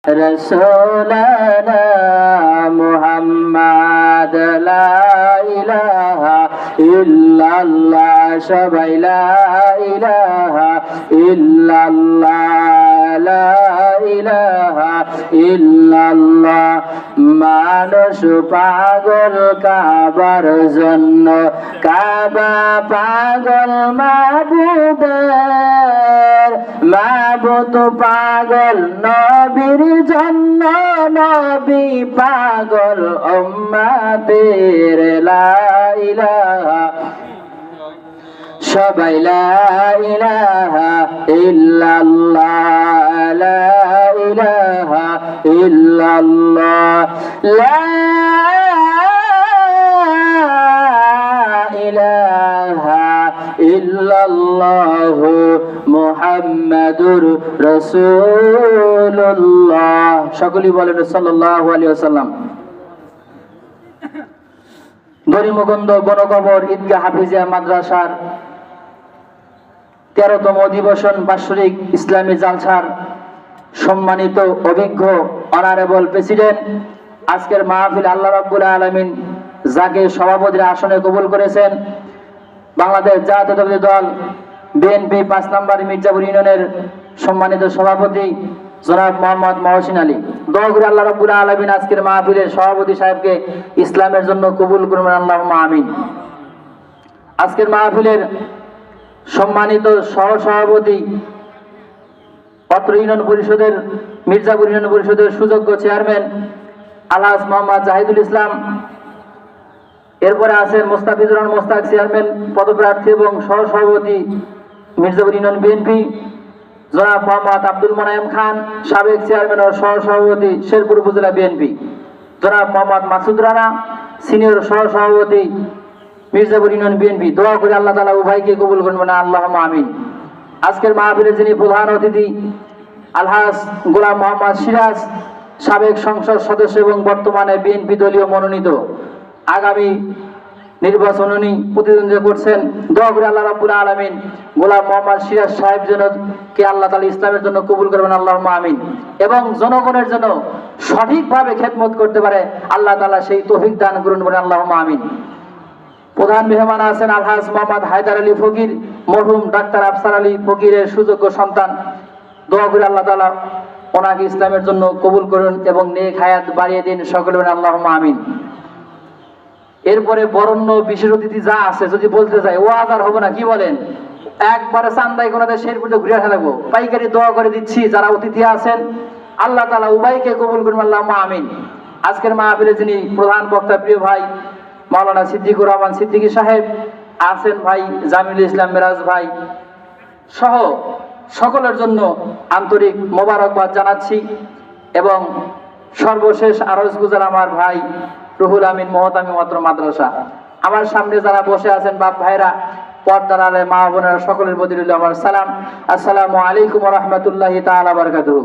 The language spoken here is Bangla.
রাসূলানা মুহাম্মদ লা ইলাহা ইল্লাল্লাহ সবাই লা ইলাহা ইল্লাল্লাহ লা ইলাহা ইল্লাল্লাহ মানুষ পাগল কাবার জন্য কাবা পাগল মাবুদের মাবুদ পাগল নবীর জন্য নবী পাগল উম্মতের লা ইলাহা সবাই লা ইলাহা ইল্লাল্লাহ লা ইলাহা ইল্লাল্লাহ লা ইলাহা ইল্লাল্লাহ মুহাম্মাদুর রাসূলুল্লাহ। সকলেই বলেন সাল্লাল্লাহু আলাইহি ওয়াসাল্লাম। দরিমগঞ্জ বনকবর ঈদগাহ হাফিজিয়া মাদ্রাসার 13তম অধিবেশন বাৎসরিক ইসলামী জালসার সম্মানিত অভিজ্ঞ অনারেবল প্রেসিডেন্ট, আজকের মাহফিল আল্লাহ রাব্বুল আলামিন যাকে সভাপতির আসনে কবুল করেছেন, বাংলাদেশ জাতীয়তাবাদী দল বিএনপি 5 নম্বর মির্জাপুর ইউনিয়নের সম্মানিত সভাপতি জনাব মোহাম্মদ মহসিন আলী। দোয়া করি আল্লাহ রাব্বুল আলামিন আজকের মাহফিলের সভাপতি সাহেবকে ইসলামের জন্য কবুল করুন, আল্লাহুম্মা আমিন। আজকের মাহফিলের সম্মানিত সহ সভাপতি অত্র ইউনিয়ন পরিষদের মির্জাপুর ইউনিয়ন পরিষদের সুযোগ্য চেয়ারম্যান আলহাজ মোহাম্মদ জাহিদুল ইসলাম, এরপরে আছেন মোস্তাফিজুর রহমান মোস্তাক চেয়ারম্যান পদপ্রার্থী এবং সহ সভাপতি মির্জাপুর ইউনিয়ন বিএনপি, জনাব মোহাম্মদ আব্দুল মোনায়েম খান সাবেক চেয়ারম্যান ও সহ সভাপতি শেরপুর উপজেলা বিএনপি, জনাব মোহাম্মদ মাসুদ রানা সিনিয়র সহ সভাপতি মির্জাপুর ইউনিয়ন বিএনপি। দোয়া করে আল্লাহ তাআলা উভয়কে কবুল করবেন, আল্লাহুম্মা আমিন। আজকের মাহফিলের যিনি প্রধান অতিথি আলহাজ গোলাম মোহাম্মদ সিরাজ, সাবেক সংসদ সদস্য এবং বর্তমানে বিএনপি দলীয় মনোনীত, আগামী নির্বাচন উনি প্রতিদ্বন্দ্বিতা করছেন। দোয়া করে আল্লাহ রাব্বুল আলামিন গোলাম মোহাম্মদ সিরাজ সাহেব যেন কে আল্লাহ তাআলা ইসলামের জন্য কবুল করবেন, আল্লাহুম্মা আমিন, এবং জনগণের জন্য সঠিকভাবে খেদমত করতে পারে আল্লাহ তাআলা সেই তৌফিক দান করুন, বলে আল্লাহুম্মা আমিন। প্রধান মেহমান আছেন আলহাজ মোহাম্মদ হায়দার আলী ফকির, মরহুম ডাক্তার আফসার আলী ফকিরের সুযোগ্য সন্তান। দোয়া করে আল্লাহ তাআলা ওনাকে ইসলামের জন্য কবুল করুন এবং নেক হায়াত বাড়িয়ে দিন, সকলে বলেন আল্লাহুম্মা আমিন। এরপরে বরণ্য বিশেষ অতিথি যা আছে যদি বলতে চাই ওয়াজ আর হবে না, কি বলেন? একবারে চান্দাই কোনাদের শেরপুরে ঘুরে আসা লাগবো। পাইকারি দোয়া করে দিচ্ছি যারা অতিথি আছেন আল্লাহ তাআলা উভয়কে কবুল করুন, আল্লাহুম্মা আমিন। আজকের মাহফিলে যিনি প্রধান বক্তা প্রিয় ভাই মাওলানা সিদ্দিকুর রহমান সিদ্দিকী সাহেব আছেন, ভাই জামিল ইসলাম মিরাজ ভাই সহ সকলের জন্য আন্তরিক মোবারকবাদ জানাচ্ছি এবং সর্বশেষ আরজ গুজার আমার ভাই রুহুল আমিন মহতামি মাত্র মাদ্রাসা। আমার সামনে যারা বসে আছেন বাপ ভাইরা, পর্দার আলে মা বোনেরা, সকলের প্রতি রইল আমার সালাম। আসসালামু আলাইকুম ওয়া রাহমাতুল্লাহি তাআলা ওয়া বারাকাতুহু।